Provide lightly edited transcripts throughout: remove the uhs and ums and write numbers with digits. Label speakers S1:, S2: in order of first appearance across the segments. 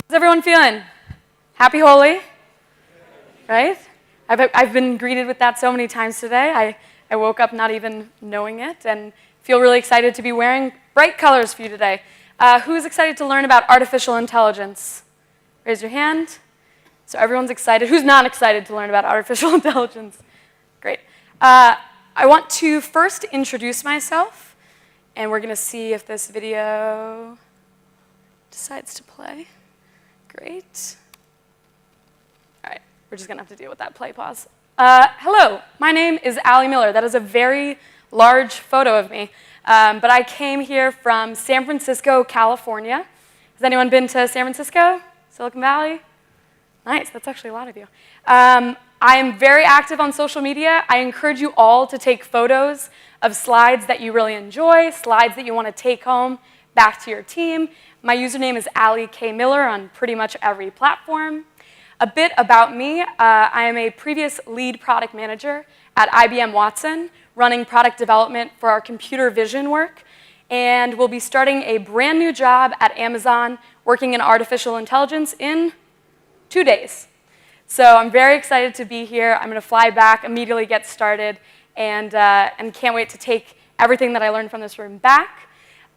S1: How's everyone feeling? Happy Holy? Right? I've been greeted with that so many times today. I woke up not even knowing it and feel really excited to be wearing bright colors for you today. Who's excited to learn about artificial intelligence? Raise your hand. So everyone's excited. Who's not excited to learn about artificial intelligence? Great. I want to first introduce myself, and we're going to see if this video decides to play. Great. All right, we're just going to have to deal with that play pause. Hello, my name is Allie Miller. That is a very large photo of me. But I came here from San Francisco, California. Has anyone been to San Francisco? Silicon Valley? Nice, that's actually a lot of you. I am very active on social media. I encourage you all to take photos of slides that you really enjoy, slides that you want to take home back to your team. My username is Allie K. Miller on pretty much every platform. A bit about me, I am a previous lead product manager at IBM Watson, running product development for our computer vision work, and we'll be starting a brand new job at Amazon working in artificial intelligence in 2 days. So I'm very excited to be here. I'm going to fly back, immediately get started, and can't wait to take everything that I learned from this room back.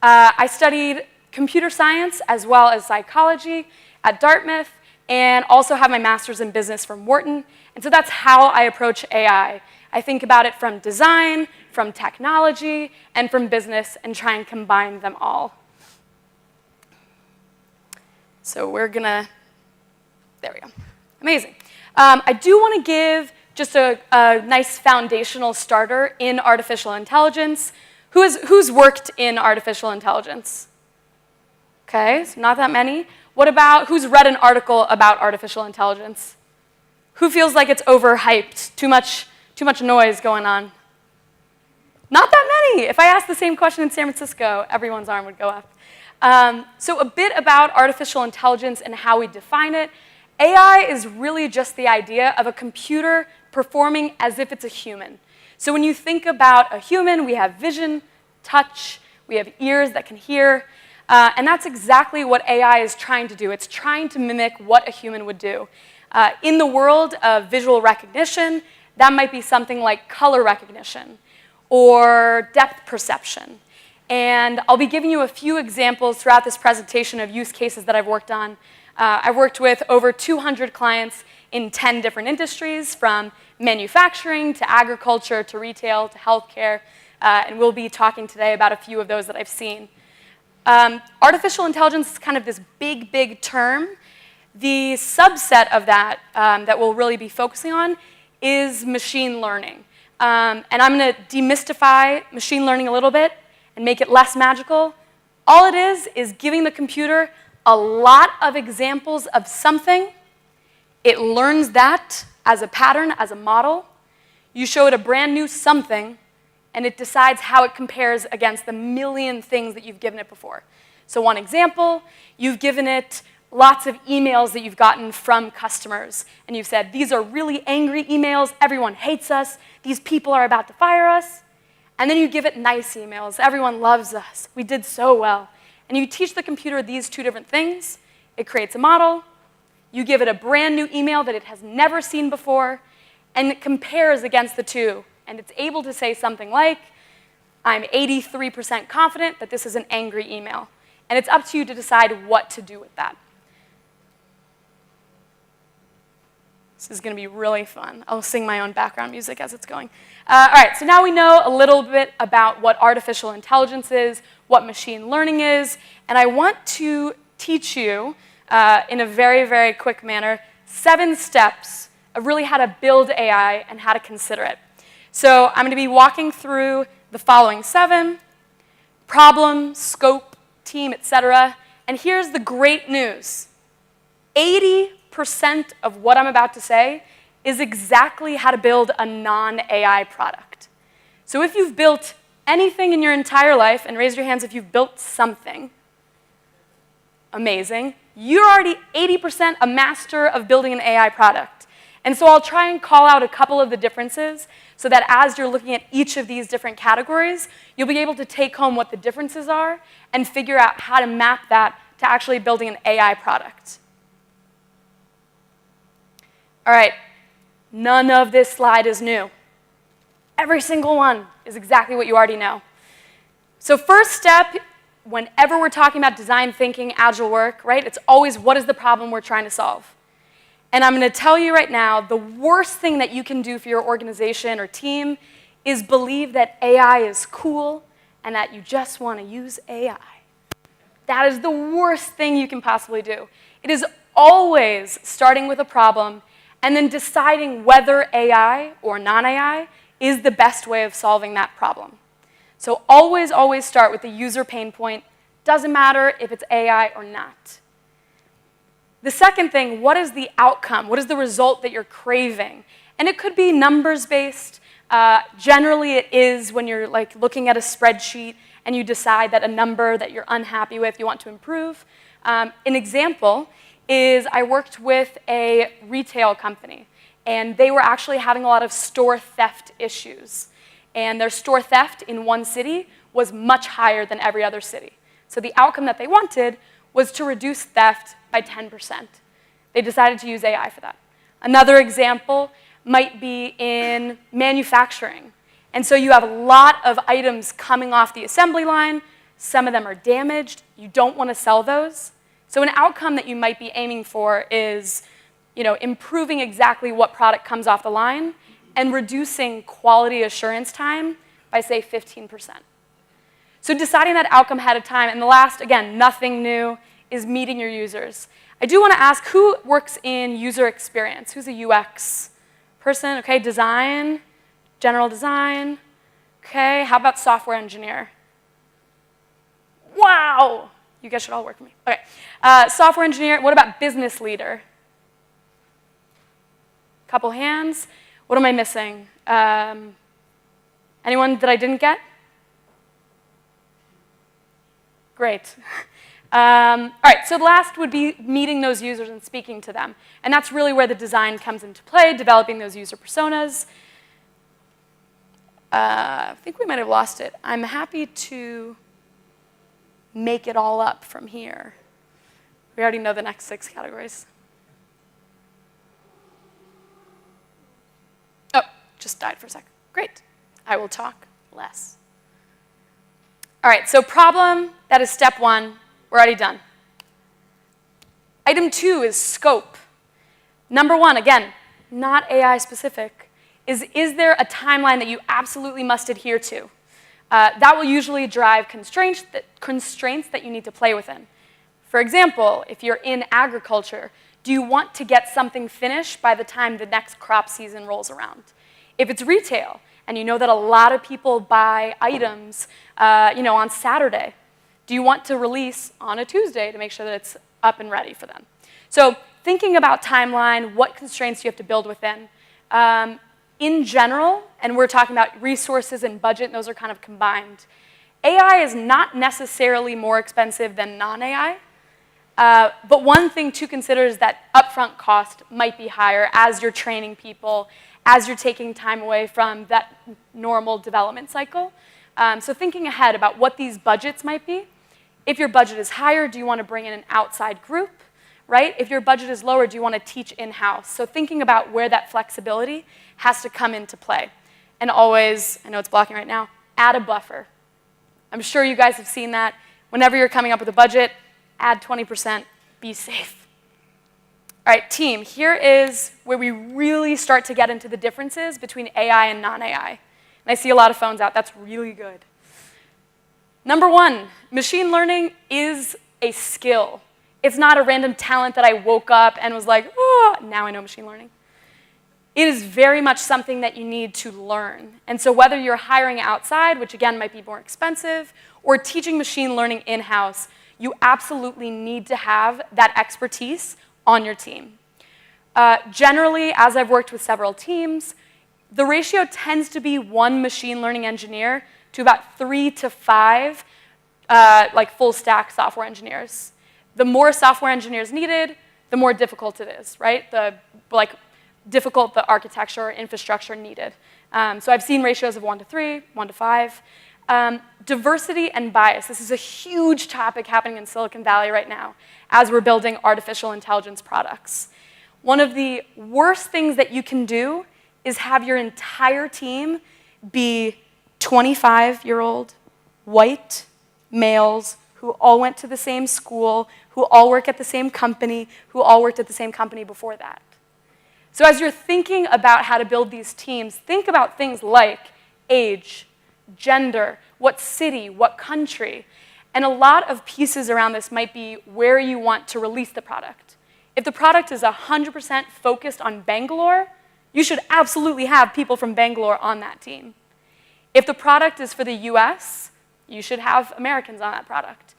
S1: I studied computer science as well as psychology at Dartmouth, and also have my master's in business from Wharton. And so that's how I approach AI. I think about it from design, from technology, and from business, and try and combine them all. So we're gonna, there we go. Amazing. I do want to give just a nice foundational starter in artificial intelligence. Who's worked in artificial intelligence? Okay, so not that many. What about, who's read an article about artificial intelligence? Who feels like it's overhyped? Too much noise going on? Not that many. If I asked the same question in San Francisco, everyone's arm would go up. So a bit about artificial intelligence and how we define it. AI is really just the idea of a computer performing as if it's a human. So when you think about a human, we have vision, touch, we have ears that can hear, and that's exactly what AI is trying to do. It's trying to mimic what a human would do. In the world of visual recognition, that might be something like color recognition or depth perception. And I'll be giving you a few examples throughout this presentation of use cases that I've worked on. I've worked with over 200 clients in 10 different industries, from manufacturing to agriculture to retail to healthcare, and we'll be talking today about a few of those that I've seen. Artificial intelligence is kind of this big term. The subset of that that we'll really be focusing on is machine learning. And I'm going to demystify machine learning a little bit and make it less magical. All it is giving the computer a lot of examples of something. It learns that as a pattern, as a model. You show it a brand new something, and it decides how it compares against the million things that you've given it before. So one example, you've given it lots of emails that you've gotten from customers, and you've said, these are really angry emails, everyone hates us, these people are about to fire us. And then you give it nice emails, everyone loves us, we did so well. And you teach the computer these two different things, it creates a model, you give it a brand new email that it has never seen before, and it compares against the two. And it's able to say something like, I'm 83% confident that this is an angry email. And it's up to you to decide what to do with that. This is going to be really fun. I'll sing my own background music as it's going. All right, so now we know a little bit about what artificial intelligence is, what machine learning is, and I want to teach you in a very quick manner 7 steps of really how to build AI and how to consider it. So I'm going to be walking through the following 7: problem, scope, team, etc. And here's the great news. 80% of what I'm about to say is exactly how to build a non-AI product. So if you've built anything in your entire life, and raise your hands if you've built something, amazing, you're already 80% a master of building an AI product. And so I'll try and call out a couple of the differences so that as you're looking at each of these different categories, you'll be able to take home what the differences are and figure out how to map that to actually building an AI product. All right, none of this slide is new. Every single one is exactly what you already know. So first step, whenever we're talking about design thinking, agile work, right, it's always what is the problem we're trying to solve. And I'm going to tell you right now, the worst thing that you can do for your organization or team is believe that AI is cool and that you just want to use AI. That is the worst thing you can possibly do. It is always starting with a problem and then deciding whether AI or non-AI is the best way of solving that problem. So always, always start with the user pain point. Doesn't matter if it's AI or not. The second thing, what is the outcome? What is the result that you're craving? And it could be numbers-based. Generally, it is when you're like looking at a spreadsheet and you decide that a number that you're unhappy with, you want to improve. An example is I worked with a retail company, and they were actually having a lot of store theft issues. And their store theft in one city was much higher than every other city. So the outcome that they wanted was to reduce theft by 10%. They decided to use AI for that. Another example might be in manufacturing. And so you have a lot of items coming off the assembly line. Some of them are damaged. You don't want to sell those. So an outcome that you might be aiming for is, improving exactly what product comes off the line and reducing quality assurance time by, say, 15%. So deciding that outcome ahead of time. And the last, again, nothing new, is meeting your users. I do want to ask, who works in user experience? Who's a UX person? Okay, design, general design. Okay, how about software engineer? Wow! You guys should all work with me. Okay, software engineer. What about business leader? Couple hands. What am I missing? Anyone that I didn't get? Great. All right, so the last would be meeting those users and speaking to them. And that's really where the design comes into play, developing those user personas. I think we might have lost it. I'm happy to make it all up from here. We already know the next 6 categories. Oh, just died for a second. Great. I will talk less. All right, so problem, that is step 1. We're already done. Item 2 is scope. Number 1, again, not AI specific, is there a timeline that you absolutely must adhere to? That will usually drive constraints that you need to play within. For example, if you're in agriculture, do you want to get something finished by the time the next crop season rolls around? If it's retail, and you know that a lot of people buy items on Saturday, do you want to release on a Tuesday to make sure that it's up and ready for them? So thinking about timeline, what constraints you have to build within. In general, and we're talking about resources and budget, and those are kind of combined, AI is not necessarily more expensive than non-AI. But one thing to consider is that upfront cost might be higher as you're training people, as you're taking time away from that normal development cycle. So thinking ahead about what these budgets might be. If your budget is higher, do you want to bring in an outside group, right? If your budget is lower, do you want to teach in-house? So thinking about where that flexibility has to come into play. And always, I know it's blocking right now, add a buffer. I'm sure you guys have seen that. Whenever you're coming up with a budget, add 20%, be safe. All right, team, here is where we really start to get into the differences between AI and non-AI. And I see a lot of phones out. That's really good. Number 1, machine learning is a skill. It's not a random talent that I woke up and was like, oh, now I know machine learning. It is very much something that you need to learn. And so whether you're hiring outside, which again might be more expensive, or teaching machine learning in-house, you absolutely need to have that expertise on your team. Generally, as I've worked with several teams, the ratio tends to be 1 machine learning engineer to about 3 to 5 full stack software engineers. The more software engineers needed, the more difficult it is, right? The difficult the architecture or infrastructure needed. So I've seen ratios of 1 to 3, 1 to 5. Diversity and bias. This is a huge topic happening in Silicon Valley right now as we're building artificial intelligence products. One of the worst things that you can do is have your entire team be 25-year-old, white males who all went to the same school, who all work at the same company, who all worked at the same company before that. So as you're thinking about how to build these teams, think about things like age, gender, what city, what country. And a lot of pieces around this might be where you want to release the product. If the product is 100% focused on Bangalore, you should absolutely have people from Bangalore on that team. If the product is for the US, you should have Americans on that product,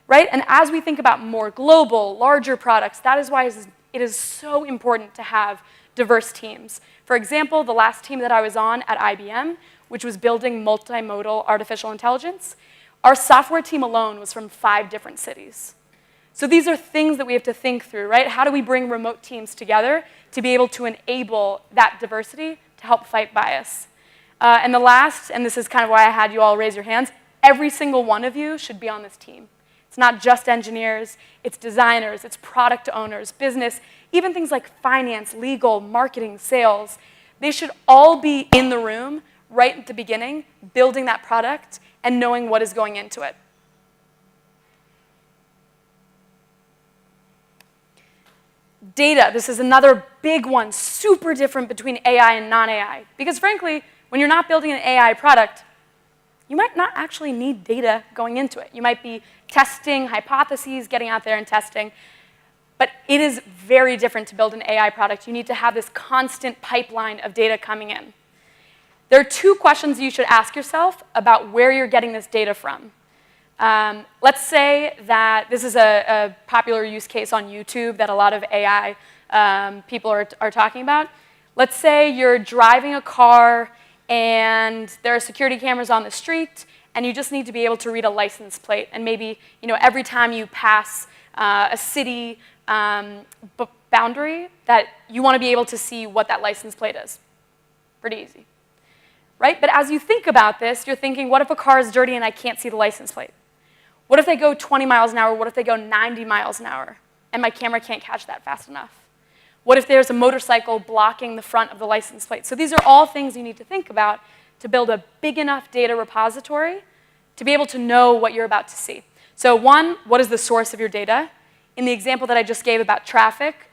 S1: right? And as we think about more global, larger products, that is why it is so important to have diverse teams. For example, the last team that I was on at IBM, which was building multimodal artificial intelligence, our software team alone was from 5 different cities. So these are things that we have to think through, right? How do we bring remote teams together to be able to enable that diversity to help fight bias? And the last, and this is kind of why I had you all raise your hands, every single one of you should be on this team. It's not just engineers, it's designers, it's product owners, business, even things like finance, legal, marketing, sales. They should all be in the room right at the beginning, building that product and knowing what is going into it. Data, this is another big one, super different between AI and non-AI. Because frankly, when you're not building an AI product, you might not actually need data going into it. You might be testing hypotheses, getting out there and testing. But it is very different to build an AI product. You need to have this constant pipeline of data coming in. There are 2 questions you should ask yourself about where you're getting this data from. Let's say that this is a popular use case on YouTube that a lot of AI people are talking about. Let's say you're driving a car and there are security cameras on the street and you just need to be able to read a license plate. And maybe every time you pass a city boundary that you want to be able to see what that license plate is. Pretty easy, right? But as you think about this, you're thinking, what if a car is dirty and I can't see the license plate? What if they go 20 miles an hour? What if they go 90 miles an hour and my camera can't catch that fast enough? What if there's a motorcycle blocking the front of the license plate? So these are all things you need to think about to build a big enough data repository to be able to know what you're about to see. So 1, what is the source of your data? In the example that I just gave about traffic,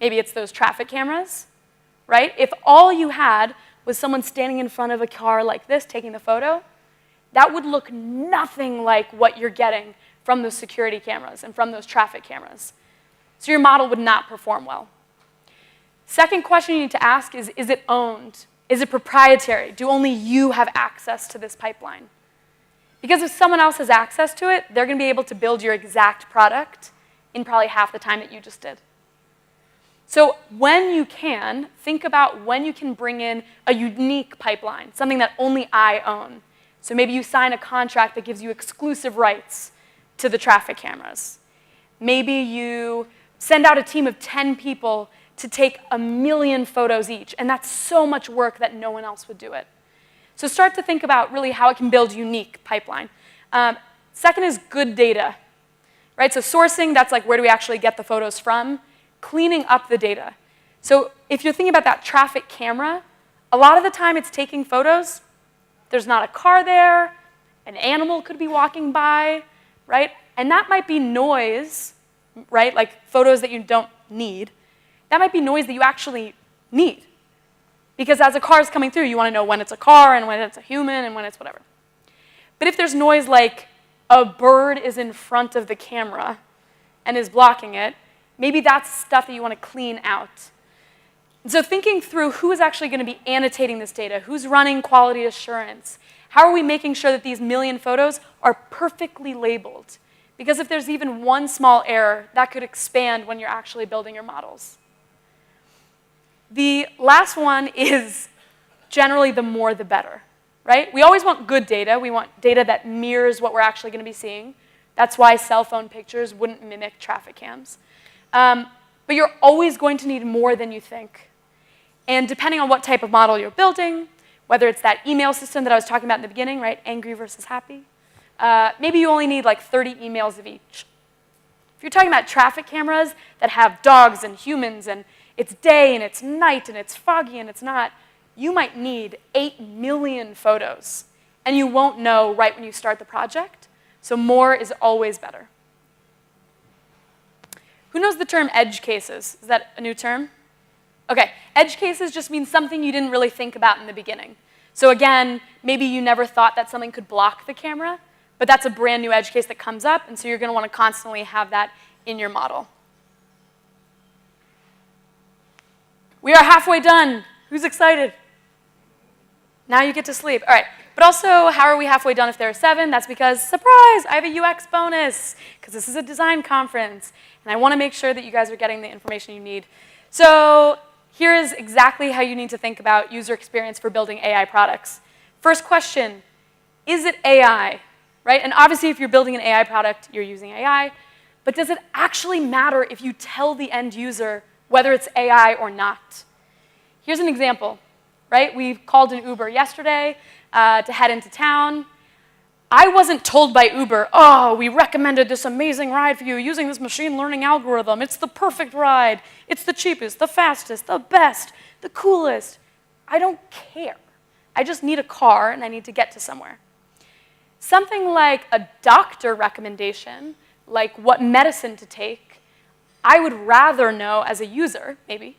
S1: maybe it's those traffic cameras, right? If all you had was someone standing in front of a car like this taking the photo, that would look nothing like what you're getting from those security cameras and from those traffic cameras. So your model would not perform well. Second question you need to ask is it owned? Is it proprietary? Do only you have access to this pipeline? Because if someone else has access to it, they're going to be able to build your exact product in probably half the time that you just did. So when you can, think about when you can bring in a unique pipeline, something that only I own. So maybe you sign a contract that gives you exclusive rights to the traffic cameras. Maybe you send out a team of 10 people to take 1 million photos each, and that's so much work that no one else would do it. So start to think about really how it can build unique pipeline. Second is good data, right? So sourcing, that's like where do we actually get the photos from? Cleaning up the data. So if you're thinking about that traffic camera, a lot of the time it's taking photos. There's not a car there, an animal could be walking by, right? And that might be noise, right? Like photos that you don't need. That might be noise that you actually need. Because as a car is coming through, you want to know when it's a car and when it's a human and when it's whatever. But if there's noise like a bird is in front of the camera and is blocking it, maybe that's stuff that you want to clean out. And so thinking through who is actually going to be annotating this data, who's running quality assurance, how are we making sure that these 1 million photos are perfectly labeled? Because if there's even one small error, that could expand when you're actually building your models. The last one is generally the more the better, right? We always want good data. We want data that mirrors what we're actually going to be seeing. That's why cell phone pictures wouldn't mimic traffic cams. But you're always going to need more than you think. And depending on what type of model you're building, whether it's that email system that I was talking about in the beginning, right, angry versus happy, maybe you only need like 30 emails of each. If you're talking about traffic cameras that have dogs and humans, and it's day and it's night and it's foggy and it's not, you might need 8 million photos. And you won't know right when you start the project. So more is always better. Who knows the term edge cases? Is that a new term? Okay, edge cases just means something you didn't really think about in the beginning. So again, maybe you never thought that something could block the camera, but that's a brand new edge case that comes up, and so you're going to want to constantly have that in your model. We are halfway done. Who's excited? Now you get to sleep. All right. But also, how are we halfway done if there are 7? That's because, surprise, I have a UX bonus, because this is a design conference, and I want to make sure that you guys are getting the information you need. So here is exactly how you need to think about user experience for building AI products. First question, is it AI? Right? And obviously, if you're building an AI product, you're using AI. But does it actually matter if you tell the end user whether it's AI or not? Here's an example. Right? We called an Uber yesterday to head into town. I wasn't told by Uber, oh, we recommended this amazing ride for you using this machine learning algorithm. It's the perfect ride. It's the cheapest, the fastest, the best, the coolest. I don't care. I just need a car and I need to get to somewhere. Something like a doctor recommendation, like what medicine to take, I would rather know as a user, maybe,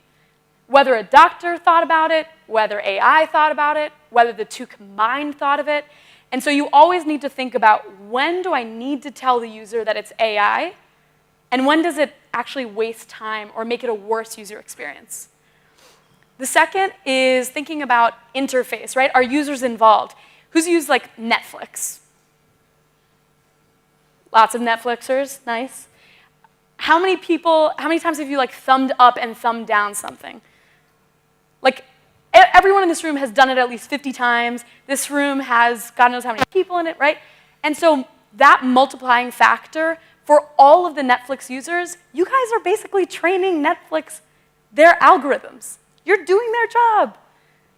S1: whether a doctor thought about it, whether AI thought about it, whether the two combined thought of it. And so you always need to think about, when do I need to tell the user that it's AI, and when does it actually waste time or make it a worse user experience? The second is thinking about interface, right? Are users involved? Who's used like Netflix? Lots of Netflixers, nice. How many times have you like thumbed up and thumbed down something? Like, everyone in this room has done it at least 50 times. This room has God knows how many people in it, right? And so that multiplying factor for all of the Netflix users, you guys are basically training Netflix their algorithms. You're doing their job.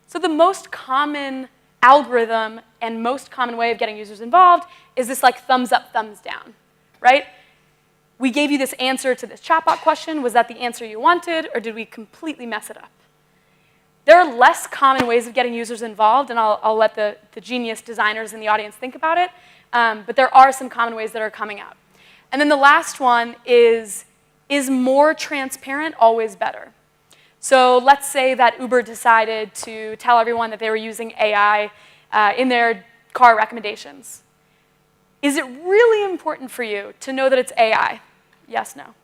S1: So the most common algorithm and most common way of getting users involved is this like thumbs up, thumbs down, right? We gave you this answer to this chatbot question. Was that the answer you wanted, or did we completely mess it up? There are less common ways of getting users involved, and I'll let the genius designers in the audience think about it. But there are some common ways that are coming out. And then the last one is more transparent always better? So let's say that Uber decided to tell everyone that they were using AI in their car recommendations. Is it really important for you to know that it's AI? Yes, no.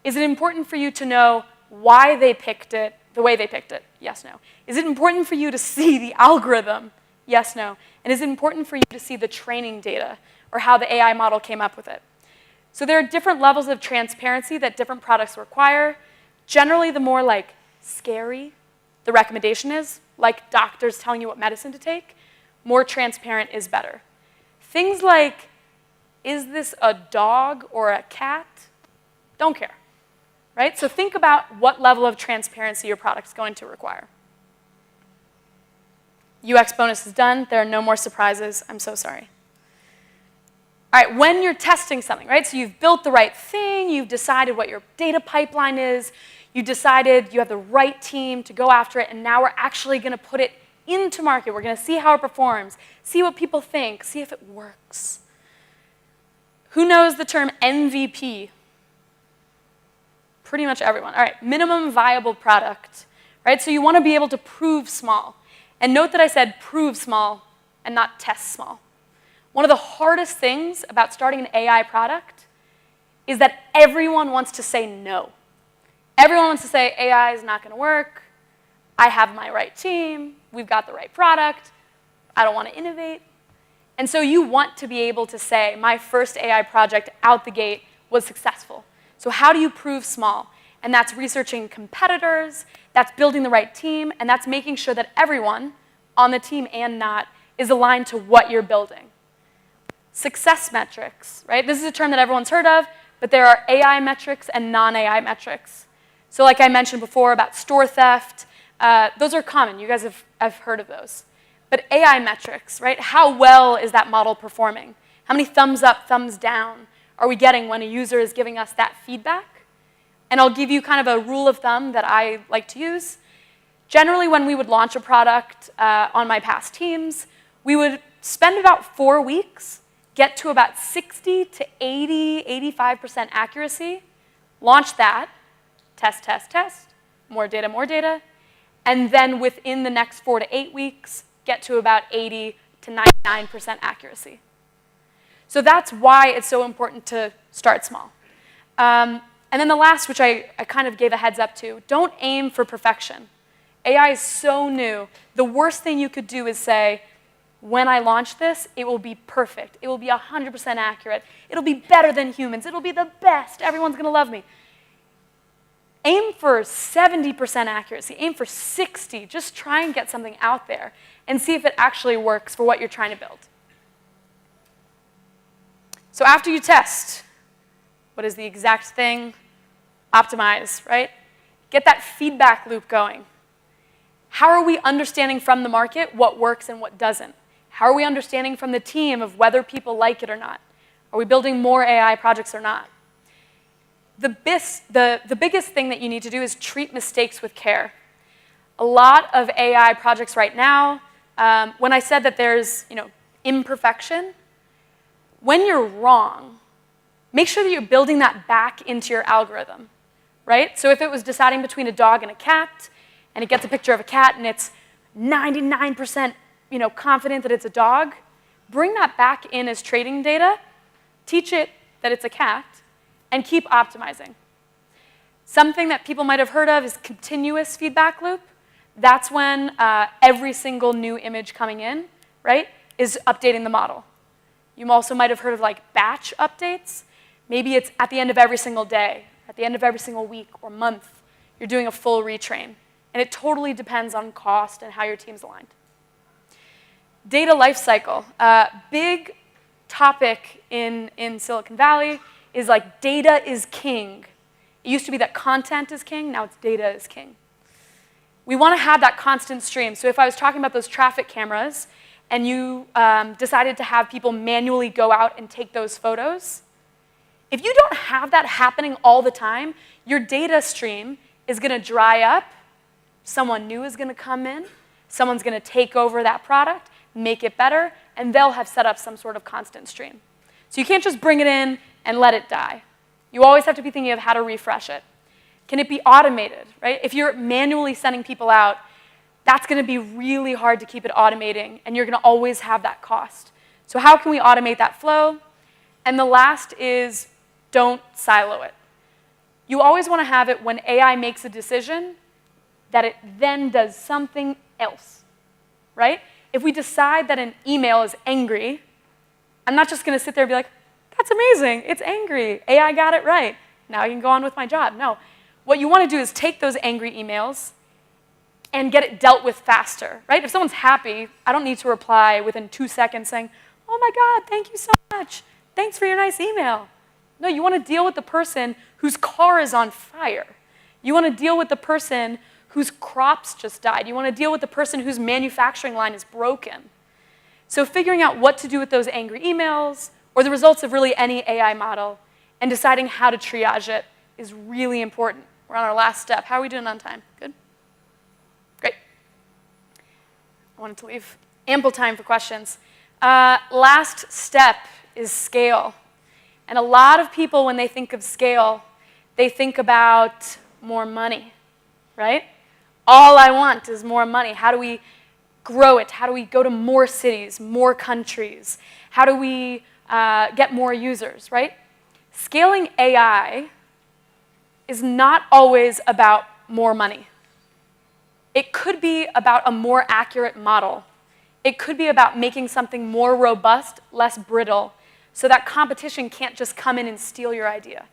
S1: Is it important for you to know why they picked it the way they picked it? Yes, no. Is it important for you to see the algorithm? Yes, no. And is it important for you to see the training data or how the AI model came up with it? So there are different levels of transparency that different products require. Generally, the more like scary the recommendation is, like doctors telling you what medicine to take, more transparent is better. Things like, is this a dog or a cat? Don't care. Right? So think about what level of transparency your product's going to require. UX bonus is done. There are no more surprises. I'm so sorry. All right, when you're testing something, right? So you've built the right thing. You've decided what your data pipeline is. You decided you have the right team to go after it, and now we're actually going to put it into market. We're going to see how it performs, see what people think, see if it works. Who knows the term MVP? Pretty much everyone. All right, minimum viable product, right? So you want to be able to prove small. And note that I said prove small and not test small. One of the hardest things about starting an AI product is that everyone wants to say no. Everyone wants to say, AI is not going to work. I have my right team. We've got the right product. I don't want to innovate. And so you want to be able to say, my first AI project out the gate was successful. So how do you prove small? And that's researching competitors, that's building the right team, and that's making sure that everyone on the team and not is aligned to what you're building. Success metrics, right? This is a term that everyone's heard of, but there are AI metrics and non-AI metrics. So like I mentioned before about store theft, those are common. You guys have heard of those. But AI metrics, right? How well is that model performing? How many thumbs up, thumbs down are we getting when a user is giving us that feedback? And I'll give you kind of a rule of thumb that I like to use. Generally, when we would launch a product on my past teams, we would spend about 4 weeks, get to about 60 to 80, 85% accuracy, launch that, test, test, test, more data, and then within the next 4 to 8 weeks, get to about 80 to 99% accuracy. So that's why it's so important to start small. And then the last, which I kind of gave a heads up to, don't aim for perfection. AI is so new. The worst thing you could do is say, when I launch this, it will be perfect. It will be 100% accurate. It'll be better than humans. It'll be the best. Everyone's going to love me. Aim for 70% accuracy. Aim for 60. Just try and get something out there and see if it actually works for what you're trying to build. So after you test, what is the exact thing? Optimize, right? Get that feedback loop going. How are we understanding from the market what works and what doesn't? How are we understanding from the team of whether people like it or not? Are we building more AI projects or not? The biggest thing that you need to do is treat mistakes with care. A lot of AI projects right now, when I said that there's imperfection, when you're wrong, make sure that you're building that back into your algorithm, right? So if it was deciding between a dog and a cat, and it gets a picture of a cat, and it's 99% confident that it's a dog, bring that back in as trading data, teach it that it's a cat, and keep optimizing. Something that people might have heard of is continuous feedback loop. That's when every single new image coming in, right, is updating the model. You also might have heard of batch updates. Maybe it's at the end of every single day, at the end of every single week or month, you're doing a full retrain. And it totally depends on cost and how your team's aligned. Data lifecycle. Big topic in Silicon Valley is data is king. It used to be that content is king, now it's data is king. We want to have that constant stream. So if I was talking about those traffic cameras and you decided to have people manually go out and take those photos, if you don't have that happening all the time, your data stream is going to dry up. Someone new is going to come in. Someone's going to take over that product, make it better, and they'll have set up some sort of constant stream. So you can't just bring it in and let it die. You always have to be thinking of how to refresh it. Can it be automated, right? If you're manually sending people out, that's going to be really hard to keep it automating, and you're going to always have that cost. So how can we automate that flow? And the last is don't silo it. You always want to have it when AI makes a decision that it then does something else, right? If we decide that an email is angry, I'm not just going to sit there and be like, that's amazing, it's angry, AI got it right, now I can go on with my job. No, what you want to do is take those angry emails and get it dealt with faster, right? If someone's happy, I don't need to reply within 2 seconds saying, oh my God, thank you so much, thanks for your nice email. No, you want to deal with the person whose car is on fire. You want to deal with the person whose crops just died. You want to deal with the person whose manufacturing line is broken. So figuring out what to do with those angry emails or the results of really any AI model and deciding how to triage it is really important. We're on our last step. How are we doing on time? Good? Great. I wanted to leave ample time for questions. Last step is scale. And a lot of people, when they think of scale, they think about more money, right? All I want is more money. How do we grow it? How do we go to more cities, more countries? How do we get more users, right? Scaling AI is not always about more money. It could be about a more accurate model. It could be about making something more robust, less brittle, so that competition can't just come in and steal your idea.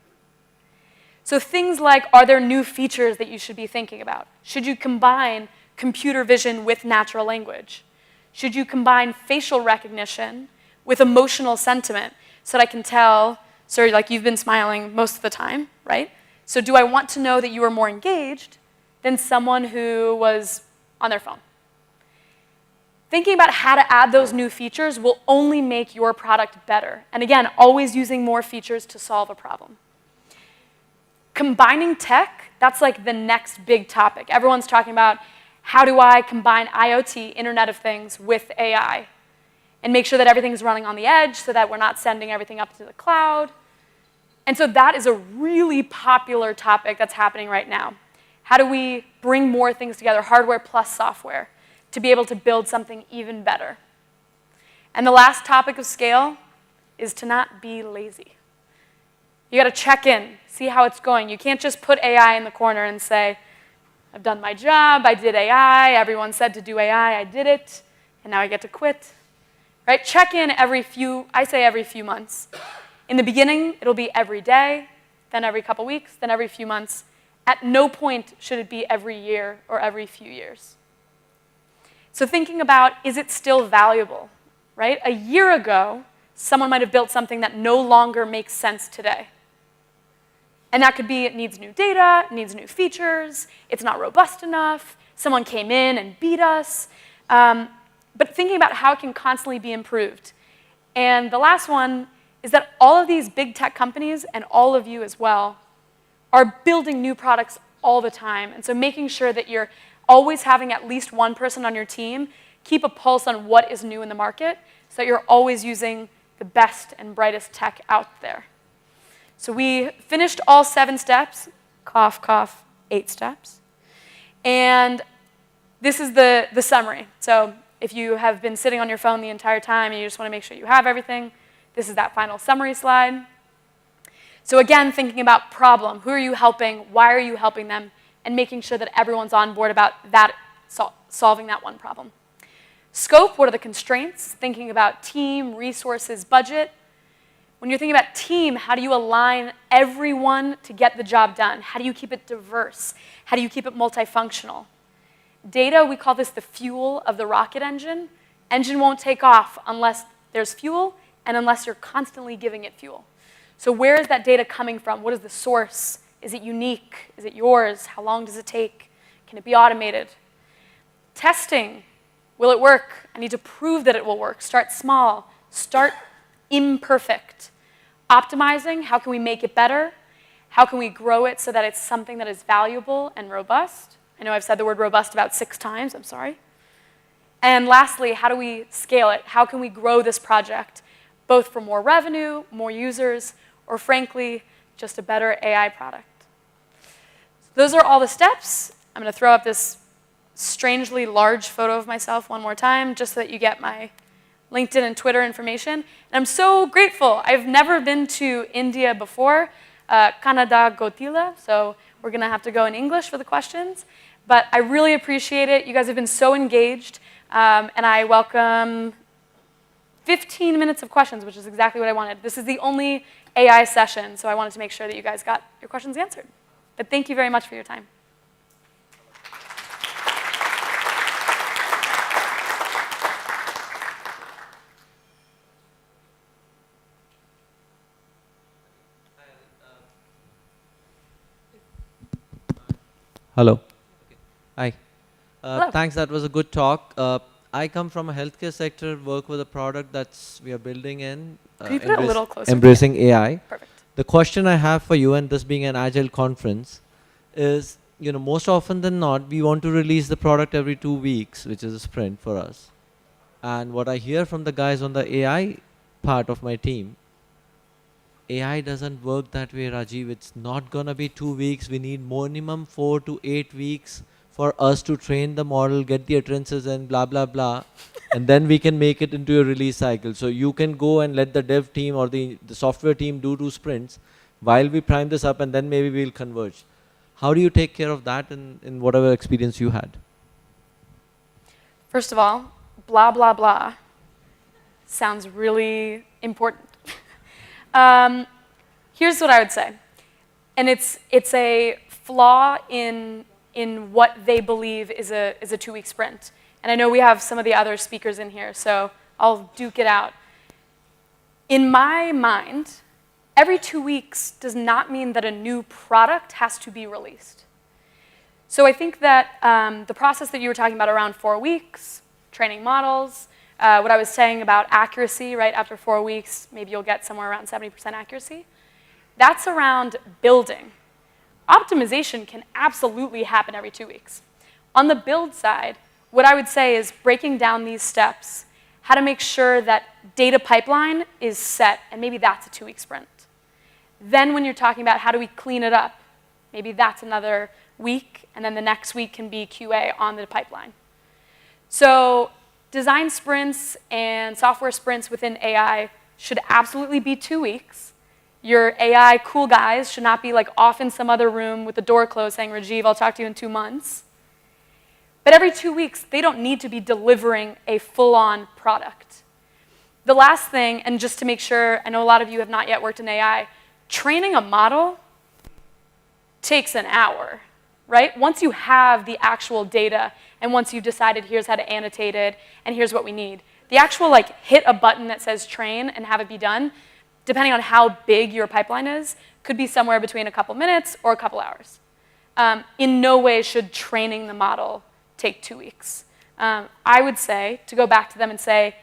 S1: So things like, are there new features that you should be thinking about? Should you combine computer vision with natural language? Should you combine facial recognition with emotional sentiment so that I can tell, sir, you've been smiling most of the time, right? So do I want to know that you are more engaged than someone who was on their phone? Thinking about how to add those new features will only make your product better. And again, always using more features to solve a problem. Combining tech, that's like the next big topic. Everyone's talking about how do I combine IoT, Internet of Things, with AI and make sure that everything's running on the edge so that we're not sending everything up to the cloud. And so that is a really popular topic that's happening right now. How do we bring more things together, hardware plus software, to be able to build something even better? And the last topic of scale is to not be lazy. You got to check in, see how it's going. You can't just put AI in the corner and say, I've done my job, I did AI, everyone said to do AI, I did it, and now I get to quit. Right? Check in every few months. In the beginning, it'll be every day, then every couple weeks, then every few months. At no point should it be every year or every few years. So thinking about, is it still valuable? Right? A year ago, someone might have built something that no longer makes sense today. And that could be it needs new data, it needs new features, it's not robust enough, someone came in and beat us. But thinking about how it can constantly be improved. And the last one is that all of these big tech companies, and all of you as well, are building new products all the time. And so making sure that you're always having at least one person on your team keep a pulse on what is new in the market so that you're always using the best and brightest tech out there. So we finished all 7 steps, cough, cough, 8 steps. And this is the summary. So if you have been sitting on your phone the entire time and you just want to make sure you have everything, this is that final summary slide. So again, thinking about problem. Who are you helping? Why are you helping them? And making sure that everyone's on board about that, solving that one problem. Scope, what are the constraints? Thinking about team, resources, budget. When you're thinking about team, how do you align everyone to get the job done? How do you keep it diverse? How do you keep it multifunctional? Data, we call this the fuel of the rocket engine. Engine won't take off unless there's fuel and unless you're constantly giving it fuel. So where is that data coming from? What is the source? Is it unique? Is it yours? How long does it take? Can it be automated? Testing. Will it work? I need to prove that it will work. Start small. Start imperfect. Optimizing. How can we make it better? How can we grow it so that it's something that is valuable and robust? I know I've said the word robust about 6 times. I'm sorry. And lastly, how do we scale it? How can we grow this project, both for more revenue, more users, or frankly, just a better AI product? So those are all the steps. I'm going to throw up this strangely large photo of myself one more time, just so that you get my LinkedIn and Twitter information. And I'm so grateful. I've never been to India before, Canada Gotila, so we're going to have to go in English for the questions. But I really appreciate it. You guys have been so engaged, and I welcome 15 minutes of questions, which is exactly what I wanted. This is the only AI session, so I wanted to make sure that you guys got your questions answered. But thank you very much for your time.
S2: Hello. Hi.
S1: Hello.
S2: Thanks, that was a good talk. I come from a healthcare sector, work with a product we are building in.
S1: Could you put it a little closer?
S2: Embracing AI.
S1: Perfect.
S2: The question I have for you, and this being an agile conference, is, most often than not, we want to release the product every 2 weeks, which is a sprint for us. And what I hear from the guys on the AI part of my team, AI doesn't work that way, Rajiv. It's not going to be 2 weeks. We need minimum 4 to 8 weeks for us to train the model, get the utterances and blah, blah, blah. And then we can make it into a release cycle. So you can go and let the dev team or the software team do 2 sprints while we prime this up, and then maybe we'll converge. How do you take care of that in whatever experience you had?
S1: First of all, blah, blah, blah sounds really important. Here's what I would say. And it's a flaw in what they believe is a 2-week sprint. And I know we have some of the other speakers in here, so I'll duke it out. In my mind, every 2 weeks does not mean that a new product has to be released. So I think that the process that you were talking about around 4 weeks, training models, what I was saying about accuracy, right, after 4 weeks, maybe you'll get somewhere around 70% accuracy. That's around building. optimization can absolutely happen every 2 weeks. On the build side, what I would say is breaking down these steps, how to make sure that data pipeline is set, and maybe that's a 2-week sprint. Then when you're talking about how do we clean it up, maybe that's another week, and then the next week can be QA on the pipeline. So design sprints and software sprints within AI should absolutely be 2 weeks. Your AI cool guys should not be like off in some other room with the door closed saying, Rajiv, I'll talk to you in 2 months. But every 2 weeks, they don't need to be delivering a full-on product. The last thing, and just to make sure, I know a lot of you have not yet worked in AI, training a model takes an hour, right? Once you have the actual data, and once you've decided here's how to annotate it, and here's what we need, the actual like hit a button that says train and have it be done, depending on how big your pipeline is, could be somewhere between a couple minutes or a couple hours. In no way should training the model take 2 weeks. I would say, to go back to them and say,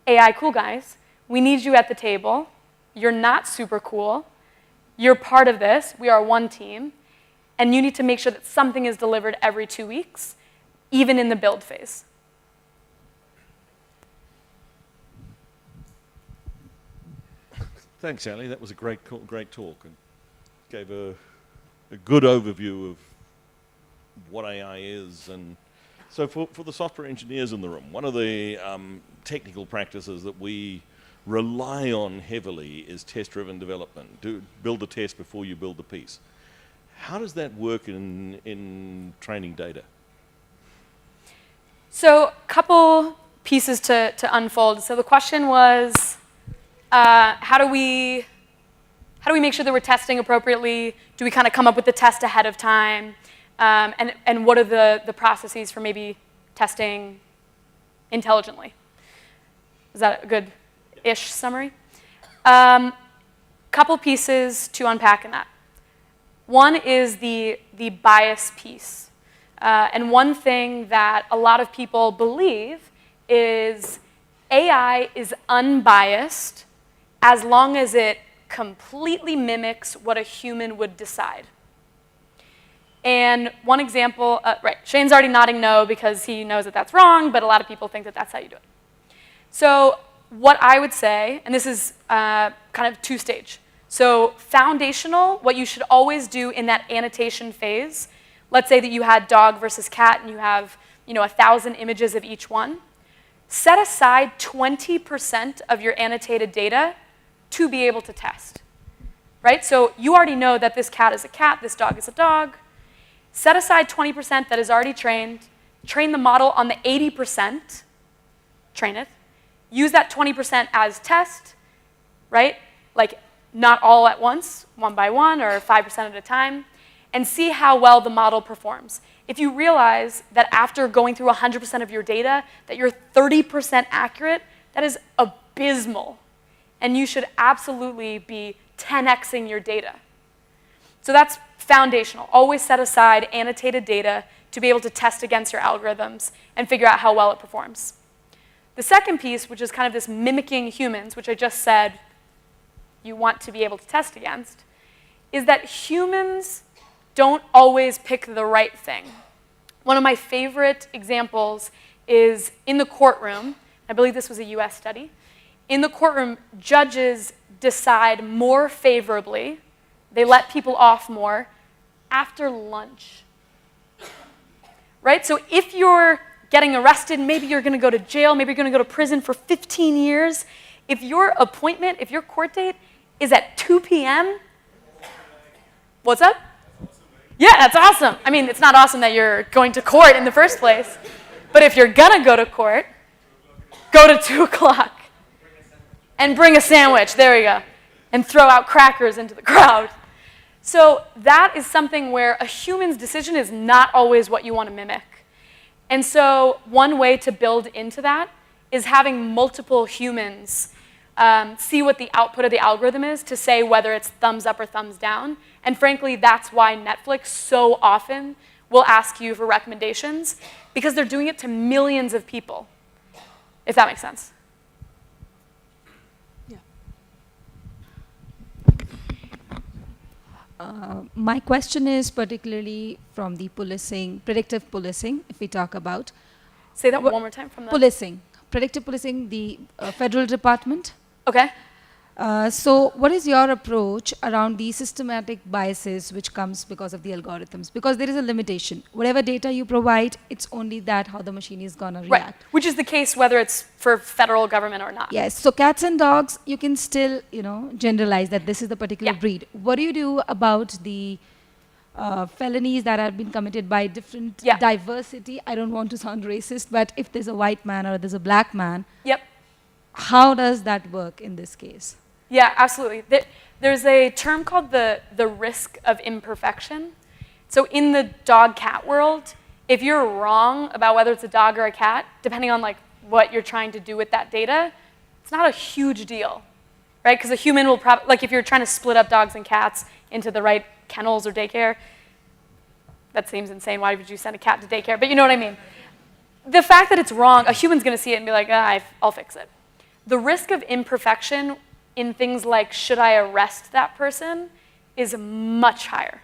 S1: AI cool guys, we need you at the table. You're not super cool. You're part of this. We are one team. And you need to make sure that something is delivered every 2 weeks, even in the build phase.
S3: Thanks, Allie. That was a great talk and gave a good overview of what AI is. And so for the software engineers in the room, one of the technical practices that we rely on heavily is test-driven development. Build the test before you build the piece. How does that work in training data?
S1: So a couple pieces to unfold. So the question was, how do we make sure that we're testing appropriately? Do we kind of come up with the test ahead of time? And what are the processes for maybe testing intelligently? Is that a good-ish summary? Couple pieces to unpack in that. One is the bias piece. And one thing that a lot of people believe is AI is unbiased as long as it completely mimics what a human would decide. And one example, right, Shane's already nodding no because he knows that that's wrong, but a lot of people think that that's how you do it. So what I would say, and this is kind of two-stage. So foundational, what you should always do in that annotation phase, let's say that you had dog versus cat and you have 1,000 images of each one, set aside 20% of your annotated data to be able to test, right? So you already know that this cat is a cat, this dog is a dog. Set aside 20% that is already trained, train the model on the 80%, train it, use that 20% as test, right? Like not all at once, one by one or 5% at a time, and see how well the model performs. If you realize that after going through 100% of your data, that you're 30% accurate, that is abysmal. And you should absolutely be 10xing your data. So that's foundational. Always set aside annotated data to be able to test against your algorithms and figure out how well it performs. The second piece, which is kind of this mimicking humans, which I just said you want to be able to test against, is that humans don't always pick the right thing. One of my favorite examples is in the courtroom. I believe this was a US study. In the courtroom, judges decide more favorably, they let people off more, after lunch. Right? So if you're getting arrested, maybe you're going to go to jail, maybe you're going to go to prison for 15 years, if your appointment, if your court date is at 2 p.m., what's up? Yeah, that's awesome. I mean, it's not awesome that you're going to court in the first place, but if you're going to go to court, go to 2 o'clock. And bring a sandwich, there we go. And throw out crackers into the crowd. So that is something where a human's decision is not always what you want to mimic. And so one way to build into that is having multiple humans see what the output of the algorithm is to say whether it's thumbs up or thumbs down. And frankly, that's why Netflix so often will ask you for recommendations, because they're doing it to millions of people, if that makes sense.
S4: My question is particularly from the policing, predictive policing, if we talk about.
S1: Say that one more time from the...
S4: Policing, predictive policing, the federal department.
S1: Okay.
S4: So what is your approach around the systematic biases which comes because of the algorithms? Because there is a limitation. Whatever data you provide, it's only that how the machine is going to react.
S1: Right, which is the case whether it's for federal government or not.
S4: Yes, so cats and dogs, you can still, generalize that this is the particular breed. What do you do about the felonies that have been committed by different diversity? I don't want to sound racist, but if there's a white man or there's a black man, how does that work in this case?
S1: Yeah, absolutely. There's a term called the risk of imperfection. So in the dog-cat world, if you're wrong about whether it's a dog or a cat, depending on like what you're trying to do with that data, it's not a huge deal, right? Because a human will probably, like if you're trying to split up dogs and cats into the right kennels or daycare, that seems insane. Why would you send a cat to daycare? But you know what I mean. The fact that it's wrong, a human's going to see it and be like, I'll fix it. The risk of imperfection in things like, should I arrest that person, is much higher.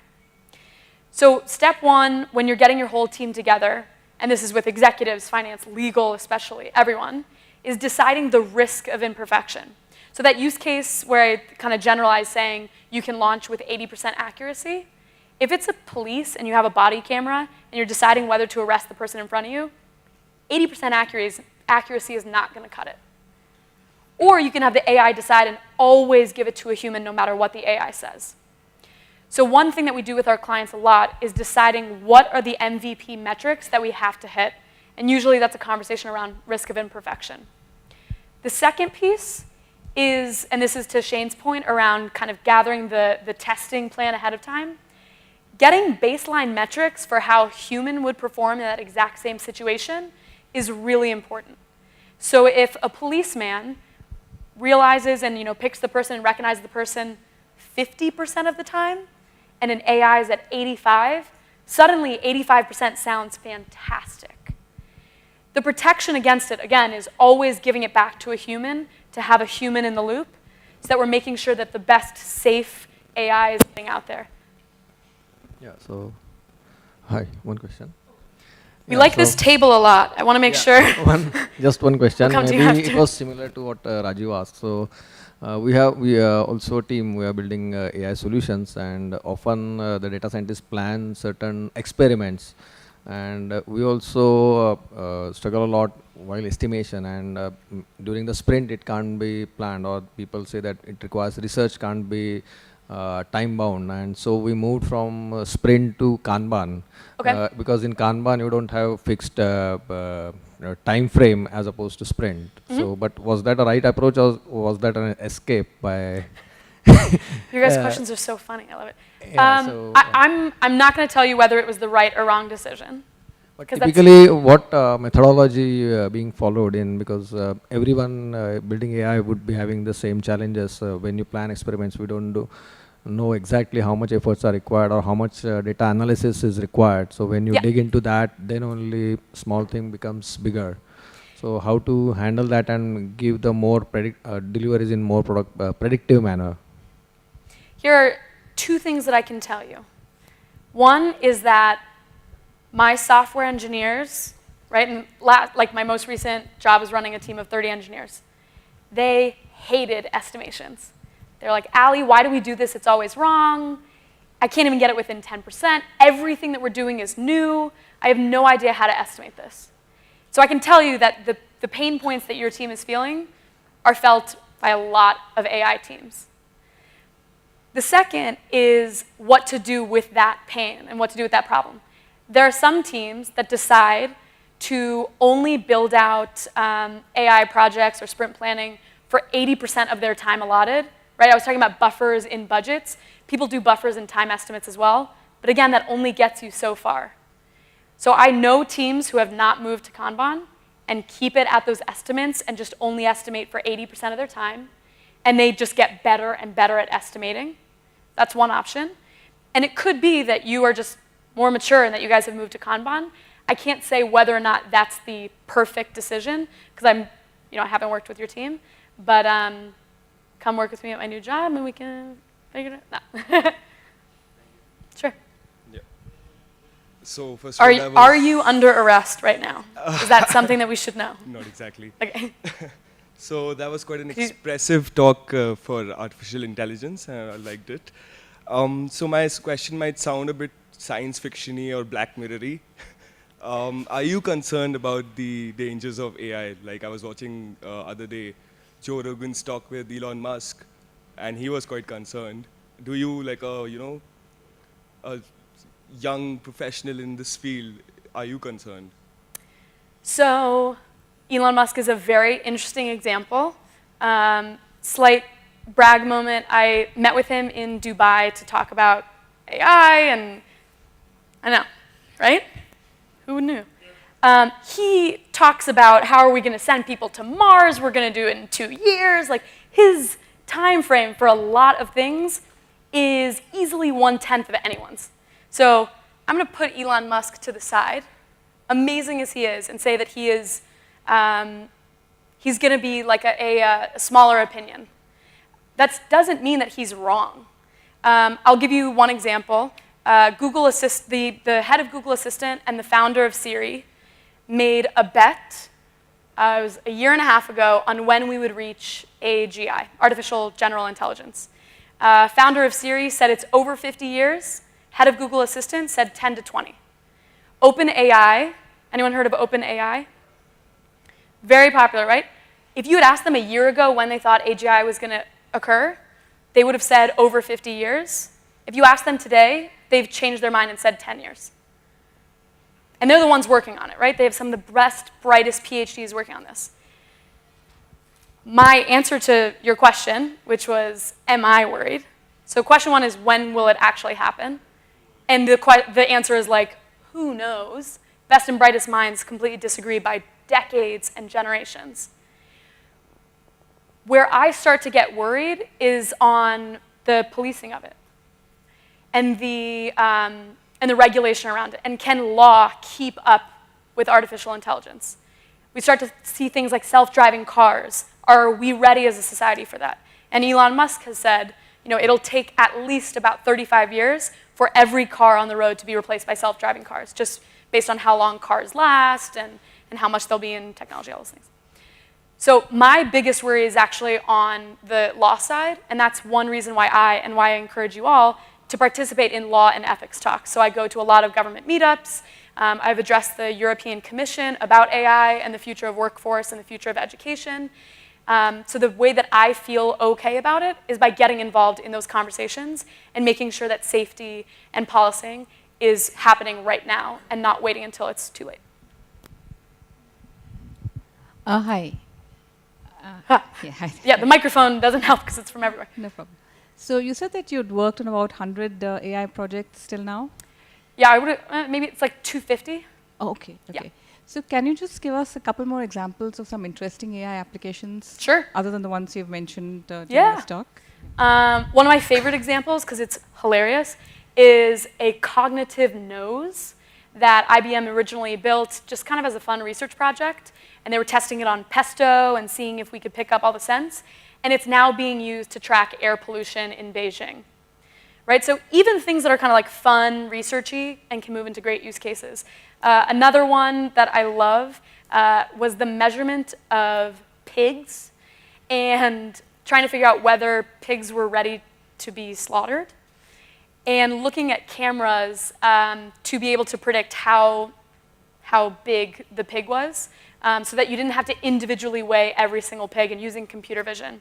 S1: So step one, when you're getting your whole team together, and this is with executives, finance, legal especially, everyone, is deciding the risk of imperfection. So that use case where I kind of generalize saying you can launch with 80% accuracy, if it's a police and you have a body camera and you're deciding whether to arrest the person in front of you, 80% accuracy is not going to cut it. Or you can have the AI decide and always give it to a human no matter what the AI says. So one thing that we do with our clients a lot is deciding what are the MVP metrics that we have to hit. And usually that's a conversation around risk of imperfection. The second piece is, and this is to Shane's point around kind of gathering the testing plan ahead of time, getting baseline metrics for how human would perform in that exact same situation is really important. So if a policeman realizes and picks the person and recognizes the person 50% of the time, and an AI is at 85, suddenly 85% sounds fantastic. The protection against it, again, is always giving it back to a human, to have a human in the loop, so that we're making sure that the best safe AI is getting out there.
S2: Yeah, so, hi, one question.
S1: We like this table a lot. I want to make sure.
S2: Just one question.
S1: We'll
S2: Maybe it was similar to what Raju asked. So we also a team, we are building AI solutions, and often the data scientists plan certain experiments. And we also struggle a lot while estimation, and during the sprint it can't be planned, or people say that it requires research, can't be time bound, and so we moved from sprint to Kanban. Because in Kanban you don't have fixed time frame as opposed to sprint. So, but was that a right approach, or was that an escape by?
S1: Your guys' questions are so funny. I love it. I'm not going to tell you whether it was the right or wrong decision.
S2: But typically, what methodology being followed in, because everyone building AI would be having the same challenges. When you plan experiments, we don't know exactly how much efforts are required or how much data analysis is required. So when you dig into that, then only small thing becomes bigger. So how to handle that and give the more deliveries in more predictive manner?
S1: Here are two things that I can tell you. One is that my software engineers, right, and like my most recent job is running a team of 30 engineers. They hated estimations. They're like, Allie, why do we do this? It's always wrong. I can't even get it within 10%. Everything that we're doing is new. I have no idea how to estimate this. So I can tell you that the pain points that your team is feeling are felt by a lot of AI teams. The second is what to do with that pain and what to do with that problem. There are some teams that decide to only build out AI projects or sprint planning for 80% of their time allotted. Right? I was talking about buffers in budgets. People do buffers in time estimates as well. But again, that only gets you so far. So I know teams who have not moved to Kanban and keep it at those estimates and just only estimate for 80% of their time. And they just get better and better at estimating. That's one option. And it could be that you are just more mature and that you guys have moved to Kanban. I can't say whether or not that's the perfect decision, because I haven't worked with your team. But come work with me at my new job and we can figure it out. No.
S5: So first of all, that was
S1: Are you under arrest right now? Is that something that we should know?
S5: not exactly.
S1: Okay.
S5: So that was quite an expressive talk for artificial intelligence. I liked it. So my question might sound a bit science fiction-y or Black Mirror-y. Are you concerned about the dangers of AI? Like I was watching other day, Joe Rogan's talk with Elon Musk, and he was quite concerned. Do you, like a young professional in this field, are you concerned?
S1: So Elon Musk is a very interesting example. Slight brag moment, I met with him in Dubai to talk about AI, and I know, right? Who knew? He talks about how are we going to send people to Mars, we're going to do it in 2 years. Like his time frame for a lot of things is easily 1/10 of anyone's. So I'm going to put Elon Musk to the side, amazing as he is, and say that he is, he's going to be like a smaller opinion. That doesn't mean that he's wrong. I'll give you one example. The head of Google Assistant and the founder of Siri made a bet, it was a year and a half ago, on when we would reach AGI, Artificial General Intelligence. Founder of Siri said it's over 50 years. Head of Google Assistant said 10 to 20. OpenAI, anyone heard of OpenAI? Very popular, right? If you had asked them a year ago when they thought AGI was going to occur, they would have said over 50 years. If you ask them today, they've changed their mind and said 10 years. And they're the ones working on it, right? They have some of the best, brightest PhDs working on this. My answer to your question, which was, am I worried? So question one is, when will it actually happen? And the answer is like, who knows? Best and brightest minds completely disagree by decades and generations. Where I start to get worried is on the policing of it and the regulation around it. And can law keep up with artificial intelligence? We start to see things like self-driving cars. Are we ready as a society for that? And Elon Musk has said, it'll take at least about 35 years for every car on the road to be replaced by self-driving cars, just based on how long cars last and how much they'll be in technology, all those things. So my biggest worry is actually on the law side, and that's one reason why I encourage you all to participate in law and ethics talks. So I go to a lot of government meetups. I've addressed the European Commission about AI and the future of workforce and the future of education. So the way that I feel okay about it is by getting involved in those conversations and making sure that safety and policing is happening right now and not waiting until it's too late.
S4: Hi.
S1: Yeah, hi. Yeah, the microphone doesn't help because it's from everywhere.
S4: No problem. So you said that you'd worked on about 100 AI projects till now?
S1: Yeah, I would. Maybe it's like 250.
S4: Oh, okay.
S1: Yeah.
S4: So can you just give us a couple more examples of some interesting AI applications?
S1: Sure.
S4: Other than the ones you've mentioned during this talk?
S1: One of my favorite examples, because it's hilarious, is a cognitive nose that IBM originally built just kind of as a fun research project. And they were testing it on pesto and seeing if we could pick up all the scents. And it's now being used to track air pollution in Beijing. Right? So even things that are kind of like fun, researchy, and can move into great use cases. Another one that I love was the measurement of pigs and trying to figure out whether pigs were ready to be slaughtered. And looking at cameras to be able to predict how big the pig was, so that you didn't have to individually weigh every single pig, and using computer vision.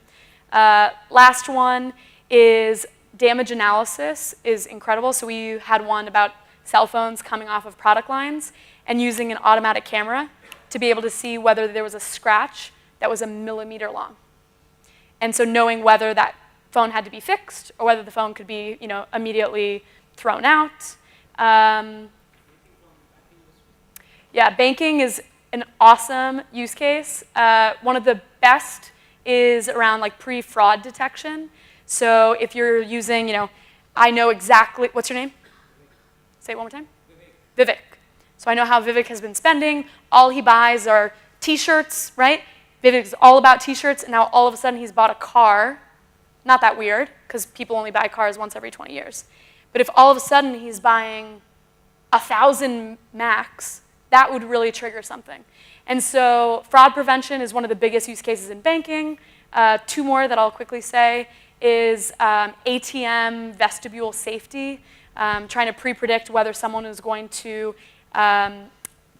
S1: Last one is damage analysis is incredible. So we had one about cell phones coming off of product lines and using an automatic camera to be able to see whether there was a scratch that was 1 millimeter long. And so knowing whether that phone had to be fixed or whether the phone could be immediately thrown out. Yeah, banking is an awesome use case. One of the best is around like pre-fraud detection. So if you're using, I know exactly, what's your name? Say it one more time. Vivek. So I know how Vivek has been spending. All he buys are t-shirts, right? Vivek is all about t-shirts, and now all of a sudden he's bought a car. Not that weird, because people only buy cars once every 20 years. But if all of a sudden he's buying 1,000 max, that would really trigger something. And so fraud prevention is one of the biggest use cases in banking. Two more that I'll quickly say is ATM vestibule safety, trying to pre-predict whether someone is going to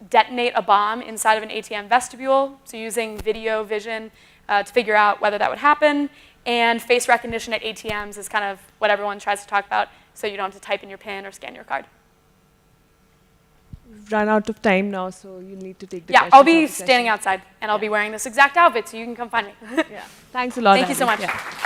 S1: detonate a bomb inside of an ATM vestibule, so using video vision to figure out whether that would happen. And face recognition at ATMs is kind of what everyone tries to talk about, so you don't have to type in your PIN or scan your card.
S6: We've run out of time now, so you need to take the
S1: Yeah,
S6: questions
S1: I'll be
S6: off the
S1: standing
S6: session.
S1: outside, and I'll be wearing this exact outfit, so you can come find me.
S6: Yeah. Thanks a lot.
S1: Thank you so
S6: Allie.
S1: much.
S6: Yeah.